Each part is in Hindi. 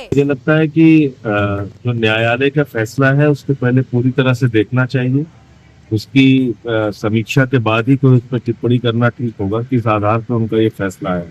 मुझे लगता है कि जो न्यायालय का फैसला है उसको पहले पूरी तरह से देखना चाहिए। उसकी समीक्षा के बाद ही कोई उस पर टिप्पणी करना ठीक होगा, किस आधार पर उनका ये फैसला है।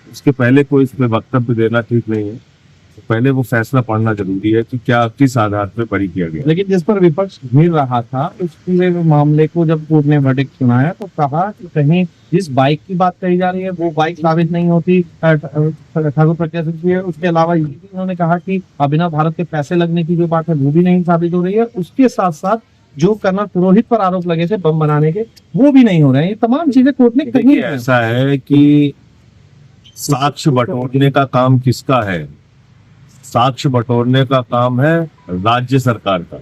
उसके पहले कोई इस पर वक्तव्य देना ठीक नहीं है। तो पहले वो फैसला पढ़ना जरूरी है कि क्या किस आधार पर बरी किया गया। लेकिन जिस पर विपक्ष घिर रहा था उस पूरे मामले को जब कोर्ट ने वर्डिक्ट सुनाया तो कहा कि कहीं जिस बाइक की बात कही जा रही है वो बाइक साबित नहीं होती ठाकुर प्रज्ञा सिंह की है। उसके अलावा ये भी उन्होंने कहा कि अभिनव भारत के पैसे लगने की जो बात है वो भी नहीं साबित हो रही है। उसके साथ साथ जो कर्नल पुरोहित पर आरोप लगे थे बम बनाने के वो भी नहीं हो रहे हैं। ये तमाम चीजें कोर्ट ने कही। ऐसा है कि साक्ष्य बटोरने का काम किसका है? साक्ष्य बटोरने का काम है राज्य सरकार का।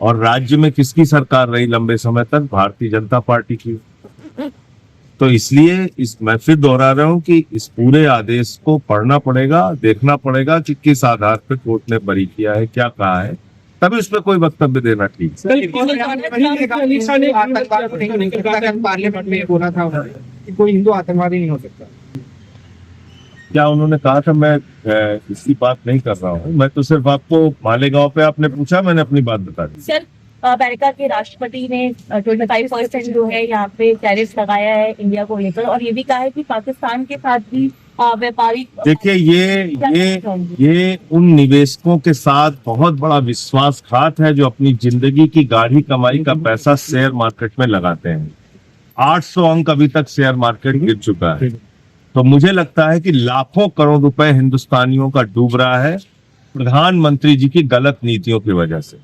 और राज्य में किसकी सरकार रही लंबे समय तक? भारतीय जनता पार्टी की। तो इसलिए मैं फिर दोहरा रहा हूं कि इस पूरे आदेश को पढ़ना पड़ेगा, देखना पड़ेगा कि किस आधार पर कोर्ट ने बरी किया है, क्या कहा है, तभी उस पर कोई वक्तव्य देना ठीक। पार्लियामेंट में बोला था कि कोई हिंदू आतंकवादी नहीं हो सकता। क्या उन्होंने कहा था? मैं इसकी बात नहीं कर रहा हूँ। मैं तो सिर्फ आपको मालेगांव पे आपने पूछा, मैंने अपनी बात बता दी। सर, अमेरिका के राष्ट्रपति ने 25% जो है यहाँ पे टैरिफ लगाया है इंडिया को लेकर, और ये भी कहा है कि पाकिस्तान के साथ भी व्यापारिक। देखिए, ये उन निवेशकों के साथ बहुत बड़ा विश्वासघात है जो अपनी जिंदगी की गाढ़ी कमाई का पैसा शेयर मार्केट में लगाते हैं। 800 अंक अभी तक शेयर मार्केट गिर चुका है। तो मुझे लगता है कि लाखों करोड़ रुपए हिंदुस्तानियों का डूब रहा है प्रधानमंत्री जी की गलत नीतियों की वजह से।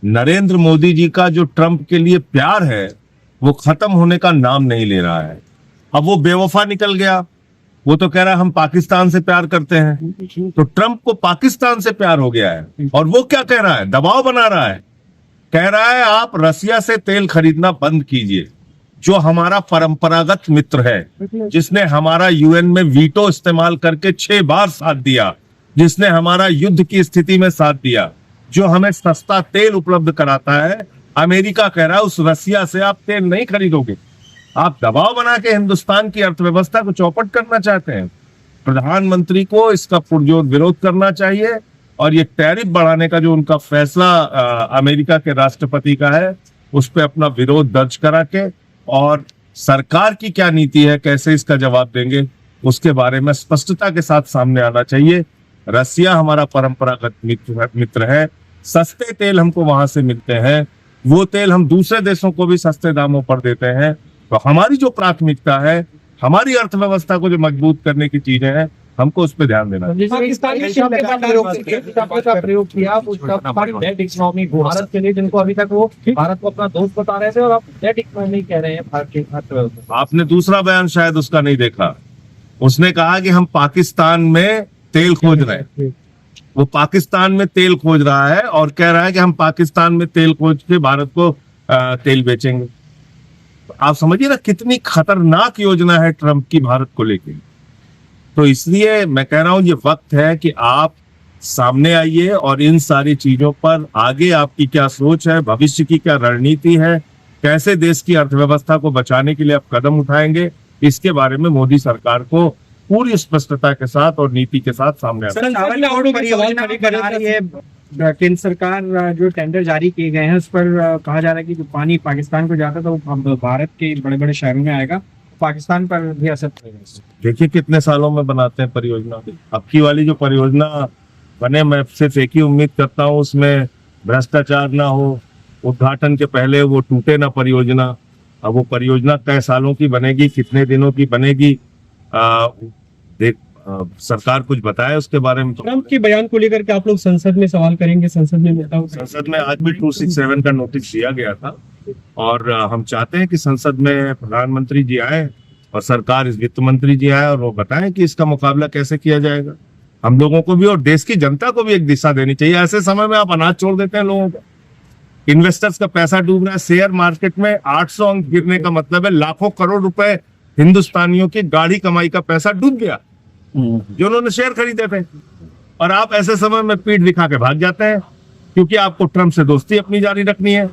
नरेंद्र मोदी जी का जो ट्रंप के लिए प्यार है वो खत्म होने का नाम नहीं ले रहा है। अब वो बेवफा निकल गया। वो तो कह रहा है हम पाकिस्तान से प्यार करते हैं। तो ट्रंप को पाकिस्तान से प्यार हो गया है। और वो क्या कह रहा है? दबाव बना रहा है। कह रहा है आप रसिया से तेल खरीदना बंद कीजिए, जो हमारा परंपरागत मित्र है, जिसने हमारा यूएन में वीटो इस्तेमाल करके 6 बार साथ दिया, जिसने हमारा युद्ध की स्थिति में साथ दिया, जो हमें सस्ता तेल उपलब्ध कराता है। अमेरिका कह रहा है उस रसिया से आप तेल नहीं खरीदोगे। आप दबाव बना के हिंदुस्तान की अर्थव्यवस्था को चौपट करना चाहते हैं। प्रधानमंत्री को इसका पुरजोर विरोध करना चाहिए। और ये टैरिफ बढ़ाने का जो उनका फैसला अमेरिका के राष्ट्रपति का है, उस पर अपना विरोध दर्ज करा के और सरकार की क्या नीति है, कैसे इसका जवाब देंगे, उसके बारे में स्पष्टता के साथ सामने आना चाहिए। रसिया हमारा परंपरागत मित्र है। सस्ते तेल हमको वहां से मिलते हैं। वो तेल हम दूसरे देशों को भी सस्ते दामों पर देते हैं। तो हमारी जो प्राथमिकता है, हमारी अर्थव्यवस्था को जो मजबूत करने की चीजें हैं, हमको उस पर ध्यान देना चाहिए। प्रयोग किया डेट इकोनॉमी भारत के लिए, जिनको अभी तक वो भारत को अपना दोस्त बता रहे थे, और आप डेट इकोनॉमी कह रहे हैं भारत की अर्थव्यवस्था। आपने दूसरा बयान शायद उसका नहीं देखा। उसने कहा कि हम पाकिस्तान में तेल खोज रहे हैं। वो पाकिस्तान में तेल खोज रहा है और कह रहा है कि हम पाकिस्तान में तेल खोज के भारत को तेल बेचेंगे। तो आप समझिए ना कितनी खतरनाक योजना है ट्रंप की भारत को लेकर। तो इसलिए मैं कह रहा हूं ये वक्त है कि आप सामने आइए और इन सारी चीजों पर आगे आपकी क्या सोच है, भविष्य की क्या रणनीति है, कैसे देश की अर्थव्यवस्था को बचाने के लिए आप कदम उठाएंगे, इसके बारे में मोदी सरकार को पूरी स्पष्टता के साथ और नीति के साथ सामने केंद्र सरकार जो टेंडर जारी किए गए हैं उस पर कहा जा रहा है कि जो पानी पाकिस्तान को जाता था वो भारत के बड़े बड़े शहरों में आएगा, पाकिस्तान पर भी असर पड़ेगा। देखिए कितने सालों में बनाते हैं परियोजना। अब की वाली जो परियोजना बने, मैं सिर्फ एक ही उम्मीद करता हूँ उसमें भ्रष्टाचार ना हो, उद्घाटन के पहले वो टूटे ना परियोजना। अब वो परियोजना कई सालों की बनेगी, कितने दिनों की बनेगी, सरकार कुछ बताए उसके बारे में। ट्रंप के बयान को लेकर के आप लोग संसद में सवाल करेंगे? संसद में आज भी 267 का नोटिस दिया गया था और हम चाहते हैं कि संसद में प्रधानमंत्री जी आए और सरकार, इस वित्त मंत्री जी आए और वो बताएं कि इसका मुकाबला कैसे किया जाएगा। हम लोगों को भी और देश की जनता को भी एक दिशा देनी चाहिए। ऐसे समय में आप अनाज छोड़ देते हैं लोगों को। इन्वेस्टर्स का पैसा डूब रहा है। शेयर मार्केट में 800 अंक गिरने का मतलब है लाखों करोड़ रुपए हिंदुस्तानियों की गाढ़ी कमाई का पैसा डूब गया जो उन्होंने शेयर खरीदे थे। और आप ऐसे समय में पीठ दिखा के भाग जाते हैं क्योंकि आपको ट्रंप से दोस्ती अपनी जारी रखनी है।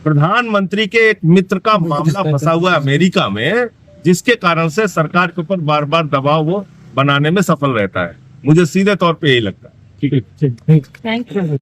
प्रधानमंत्री के एक मित्र का मामला फंसा हुआ है अमेरिका में, जिसके कारण से सरकार के ऊपर बार बार दबाव वो बनाने में सफल रहता है। मुझे सीधे तौर पे यही लगता है। ठीक है, ठीक, थैंक यू